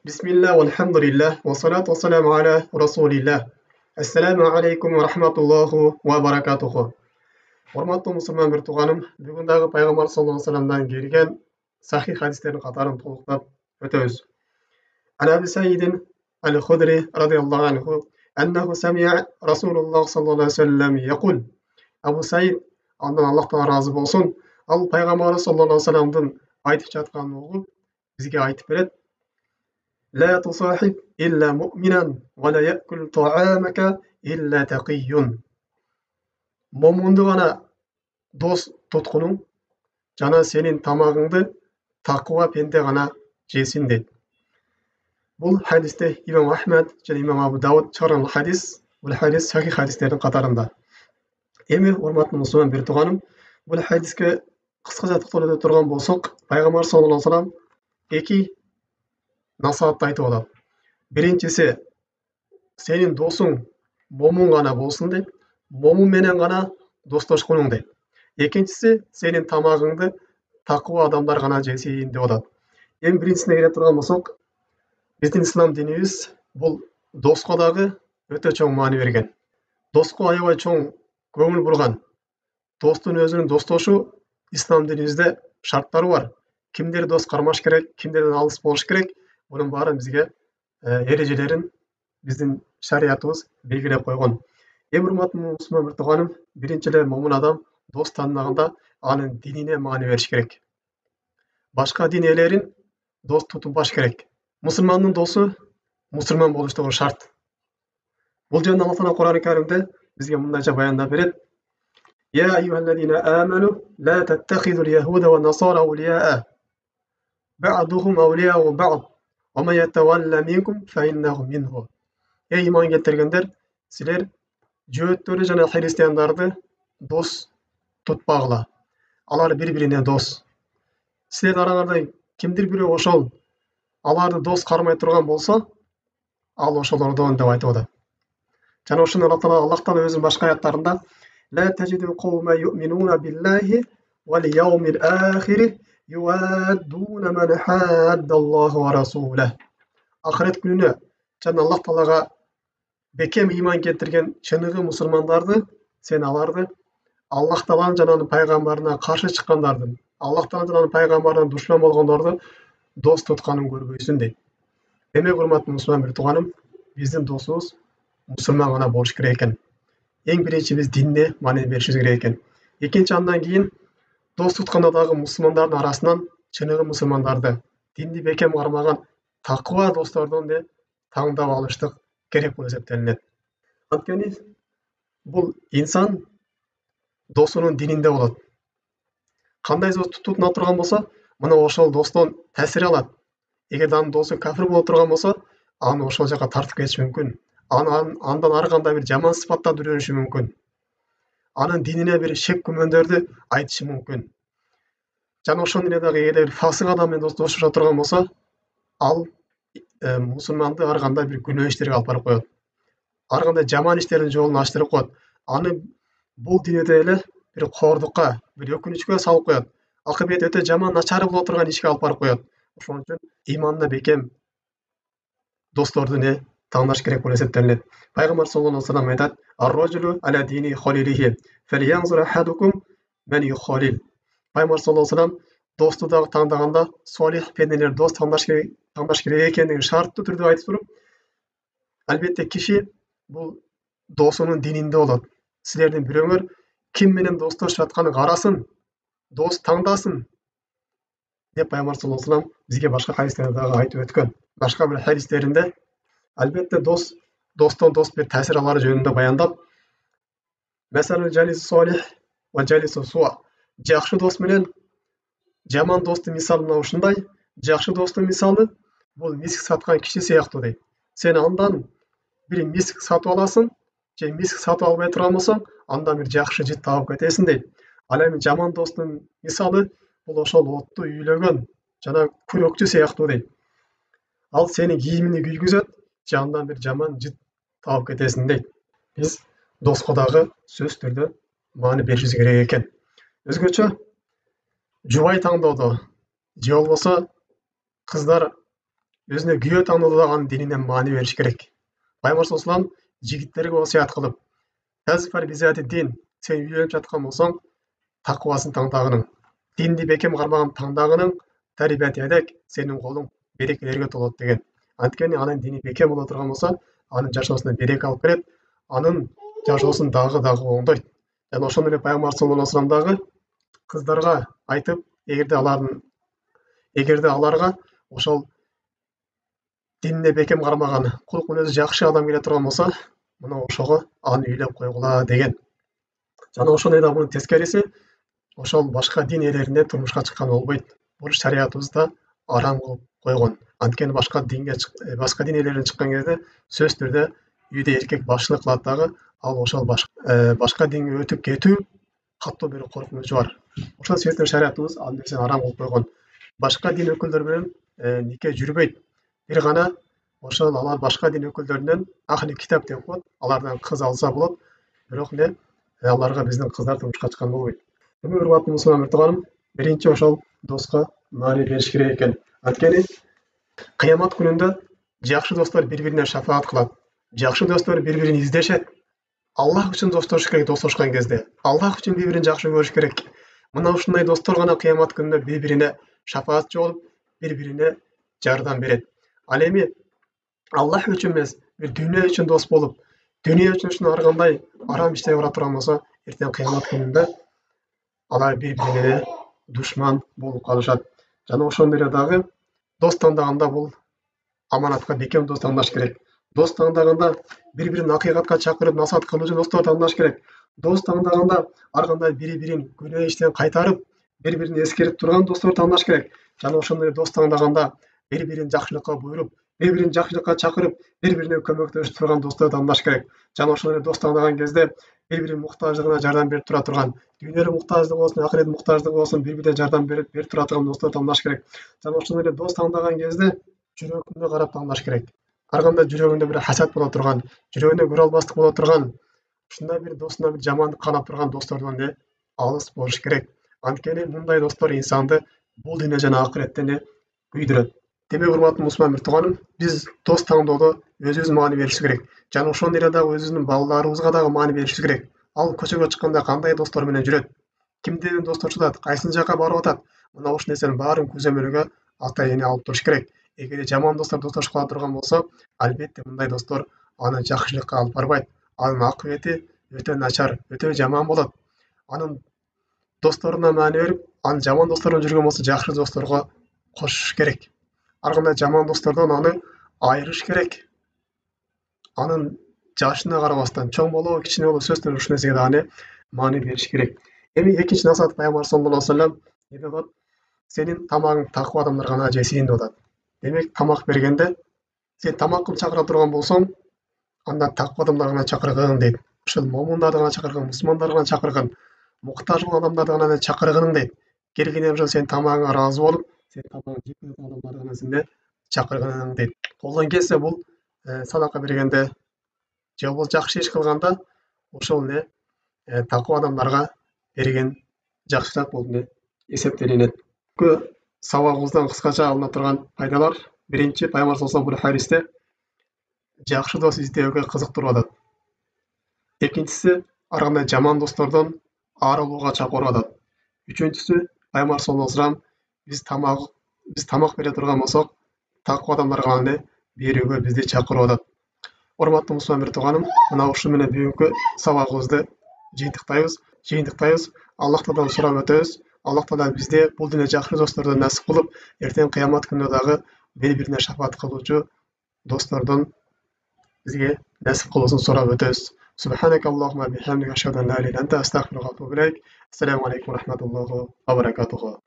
Bismillah, walhamdulillah, wa salatu wa salamu ala rasulillah. Assalamu alaikum wa rahmatullahu wa barakatuhu. Hormatly musulman bir туғаным, бүгін дағы пайғамбар саллаллаху алейхи вассаламдан келген сахих хадистердің қатарын толықтап өтеміз. Ан Аби Саидин al-Khudri radıyallahu anhu ennehu sami'a Rasulullah sallallahu aleyhi ve sellem yaqul. Abu Said, ondan Allah'tan razı olsun, ал пайғамбар саллаллаху алейхи ve sellem'дің айтып жатқанын оқып, бізге айтып береді. لا تصاحب إلا مؤمنا ولا يأكل طعامك إلا تقي. Момунды ғана дос тұтқының, жана сенің тамағыңды тақуа пенде ғана жесін дейді. Бұл хадисте имам Ахмад және имам Абу Дауд шығарған хадис, бұл хадис сахих хадистердің қатарында. Эми, hormatly мұсылман бір туғаным, бұл хадиске қысқаша тоқталып тұрған болсақ, пайғамбар саллаллаху алейхи ва саллям екі насихатты айтып отыр. Біріншісі, сенің досың момун ғана болсын деп, момун менен ғана достошкуның деп. Екіншісі, сенің тамағыңды тақуа адамдар ғана жесейін деп отыр. Ең біріншісіне келе тұрған болсақ, біздің ислам дініміз бұл досқа дағы өте чоң маани берген. Досқа аябай чоң көңіл бұрған. Достың өзінің достошу ислам дінімізде шарттары бар. Кімдер дос қармаш керек, кімдерден алыс болуш керек. Bunun барын бізге ережелерін біздің шариатымыз белгілеп қойған. Ең құрметті мұсылман бір туғаным, біріншіден момын адам дос танымағанда анын диніне маани беріш керек. Башқа дин иелерин дос тұтынбаш керек. Мұсылманның досы мұсылман болуштығы шарт. Бұл жөнінде Алла Тағала Құран Кәрімде бізге мындайша баяндап береді. Я айюхаллазина аману ла таттахизул яхуда ва насара аулияа ба'духум аулияу ба'д وَمَنْ يَتَوَلَّ مِنْكُمْ فَإِنَّهُ مِنْهُ. Ey iman келтіргендер, сілер жөөттөрү жана христиандарды дос тұтпағыла. Алар бір-біріне дос. Сілер араңарда кимдир бирөө ошол аларды дос кармай турган болсо, ал ошолордон деп айтып атат. Жана ошону Аллахтан өзүнүн башка аяттарында لا تجد قوما يؤمنون بالله واليوم الآخر يوادون من حاد الله ورسوله. Ахирет күнүнө жана Аллах Таалага бекем иман келтирген чыныгы мусулмандарды, сен аларды Аллах Тааланын жана анын пайгамбарына каршы чыккандардын, Аллах Тааланын жана анын пайгамбарына душман болгондорду дос тутканын көрбөйсүн дейт. Демек, урматтуу мусулман бир тууганым, биздин досубуз мусулман гана болуш керек экен. Эң биринчи биз динне маани беришибиз керек экен. Экинчи, андан кийин дос тутканда дагы мусулмандардын арасынан чыныгы мусулмандарды, динди бекем кармаган тақуа достордон де таңдап алыштык керек болуп эсептелинет. Анткени бул инсан досунун дининде болот. Кандай дос тутуна турган болсо, мына ошол достон таасир алат. Эгер анын досу кафир боло турган болсо, аны ошол жака тартып кетиши мүмкүн. Андан ар кандай бир жаман сыпаттарды үйрөнүшү мүмкүн. Анын динине бир шек күмөндөрдү айтышы мүмкүн. Жана ошондой эле дагы эгер фасык адам менен достошо турган болсо, ал мусулманды ар кандай бир күнөө иштерге алып барып коет. Ар кандай жаман иштердин жолун ачтырып коет. Аны бул дүйнөдө эле бир коордукка, бир өкүнүчкө салып коет. Акыбет өтө жаман, начар боло турган ишке алып барып коет. Ошон үчүн иманына бекем досторду таңдаш керек болуп эсептелинет. Пайгамбар саллаллаху алейхи ва саллям айтат: "Ар-раджулу аля дини халилихи, фалянзур ахадукум ман юхалил." Пайгамбар саллаллаху алейхи ва саллям досту дагы таңдаганда солих пенделер дос таңдаш керек экендигин шарттуу түрдө айтып туруп, албетте киши бул досунун дининде болот. Силердин бирөөңөр ким менен достошуп атканын карасын, дос таңдасын деп Пайгамбар саллаллаху алейхи ва саллям бизге башка хадистерде дагы айтып өткөн. Башка бир хадистеринде албетте достон дос бир таасир алары жөнүндө баяндап, "Мәсәлүл жалис солих ва жалису суа." Жакшы дос менен жаман достун мисалы мына ушундай. Жакшы достун мисалы бул миск саткан киши сыяктуу дейт. Сен андан бир миск сатып аласың, же миск сатып албай турган болсоң, андан бир жакшы жыт таап кетесиң дейт. Ал эми жаман достун мисалы бул ошол отту үйлөгөн жана күрөкчү сыяктуу дейт. Ал сенин кийимиңди күйгүзөт, же андан бир жаман жыт таап кетесиң дейт. Биз доска дагы сөзсүз түрдө маани беришибиз керек экен. Өзгөчө жубай таңдоодо, же болбосо кыздар өзүнө күйөө тандаган дининен маани бериш керек. Пайгамбар саллаллаху алейхи вассалам жигиттерге васыят кылып, сен үйлөнүп жаткан болсоң, такыбасын таңдагының, динди бекем кармаган таңдагының, тарбият эдек, сенин колуң берекелерге толот деген. Анткени анын дини бекем боло турган болсо, анын жашоосуна береке алып келет, анын жашоосун дагы оңдойт. Жана ошондой эле пайгамбар саллаллаху алейхи вассалам дагы кыздарга айтып, эгерде аларга ошол динине бекем кармаган, кулк мүнөзү жакшы адам келе турган болсо, мына ошого аны үйлөп койгула деген. Жана ошондой да мунун тескериси, ошол башка дин ээлерине турмушка чыккан болбойт. Бул шариятыбызда арам кылып койгон. Анткени башка дин ээлерине чыккан кезде сөзсүз түрдө үйдө эркек башчылык кылат дагы, ал ошол башка динге өтүп кетүү каттуу бир коркунучу бар. Ошол себептен шариятыбыз ал нерсени арам кылып койгон. Башка дин өкүлдөрү менен нике жүрбөйт. Бир гана ошол алар башка дин өкүлдөрүнөн ахли китап деп коет, алардан кыз алса болот, бирок аларга биздин кыздар турмушка чыккан болбойт. Демек, урматтуу мусулман тууганым, биринчи ошол доска маани бериш керек экен. Анткени кыямат күнүндө жакшы достор бири-бирине шафаат кылат. Жакшы достор бири-бирин издешет. Аллах үчүн достошуш керек, достошкон кезде. Аллах үчүн бири-бирин жакшы көрүш керек. Мына ушундай достор гана кыямат күнүндө бири-бирине шафаатчы болуп, бири-бирине жардам берет. Ал эми Аллах үчүн эмес, бир дүйнө үчүн дос болуп, дүйнө үчүн ар кандай арам иштей бара турган болсо, эртең кыямат күнүндө алар бири-бирине душман болуп калышат. Жана ошондой эле дагы дос тандаганда бул аманатка бекем дос тандаш керек. Дос тандаганда бири-бирин акыйкатка чакырып, насаат кылуучу достор тандаш керек. Дос тандаганда ар кандай бири-бирин күнөө иштен кайтарып, бири-бирин эскерип турган достор тандаш керек. Жана ошондой дос тандаганда бири-бирин жакшылыкка буйруп, бири-бирин жакшылыкка чакырып, бири-бирине көмөктөшүп турган достор тандаш керек. Жана ошондой дос тандаган кезде бири-биринин муктаждыгына жардам берип тура турган, дүйнөлүк муктаждыгы болсун, акырет муктаждыгы болсун, бири-бирине жардам берип тура турган достор тандаш керек. Жана ошондой эле дос тандаган кезде жүрөгүңдө карап тандаш керек. Ар кандай жүрөгүндө бир хасат боло турган, жүрөгүндө көрө албастык боло турган, ушундай бир досуна бир жамандык канап турган достордон алыс болуш керек. Анткени мындай достор инсанды бул дүйнө жана акыреттен күйдүрөт. Демек, урматтуу мусулман тууганым, биз дос тандоодо өзүбүз маани беришибиз керек. Жана ошондой эле дагы өзүбүздүн балдарыбызга дагы маани беришибиз керек. Ал көчөгө чыкканда кандай достор менен жүрөт, кимдер менен достоштошот, кайсы жакка барып атат, мына ушул нерсенин баарын көзөмөлгө ата эне алып туруш керек. Эгер жаман достор достошуп кала турган болсо, албетте мындай достор аны жакшылыкка алып барбайт. Анын акыбети өтө начар, өтө жаман болот. Анын досторуна маани берип, анын жаман достор менен жүргөн болсо, жакшы досторго кошуш керек. Ар кандай жаман достордон аны айырыш керек. Анын жашына карабастан, чоң болобу, кичине болобу, сөзсүз түрдө ушул нерсеге дагы маани бериш керек. Эми экинчи насаат пайгамбар саллаллаху алейхи вассалам деп атат, сенин тамагың такыба адамдар гана жесин деп атат. Демек, тамак бергенде сен тамак кылып чакыра турган болсоң, анда такыба адамдар гана чакыргын дейт. Ошол момундарды гана чакыргын, мусулмандарды гана чакыргын, муктаж болгон адамдарды гана чакыргын дейт. Келгенде ошол сенин тамагыңа ыраазы болуп, сен тамагың жеп турган адамдарды гана чакыргын дейт. Колдон келсе бул садака бергенде же болбосо жакшы иш кылганда ошол такыба адамдарга берген жакшылык болуп эсептелинет. Сабагыбыздан кыскача алына турган пайдалар: биринчи, пайгамбар саллаллаху алейхи вассалам бул хадисте жакшы дос издөөгө кызыктырып атат. Экинчиси, ар кандай жаман достордон арылууга чакырып атат. Үчүнчүсү, пайгамбар саллаллаху алейхи вассалам биз тамак бере турган болсок, такыба адамдарга аны берүүгө бизди чакырып атат. Урматтуу мусулман тууганым, мына ушу менен бүгүнкү сабагыбызды жыйынтыктайбыз. Аллахтан сурап өтөбүз. Аллах Таала бизде бул дүйнө жакшы достордон насип кылып, эртең кыямат күнүндө дагы бири-бирине шафаат кылуучу достордон бизге насип кылуусун сурап өтөбүз. Субханака Аллахумма бихамдика, ашхаду ан ла илаха илля анта, астагфирука ва атубу илейк. Ассаламу алейкум ва рахматуллахи ва баракатуху.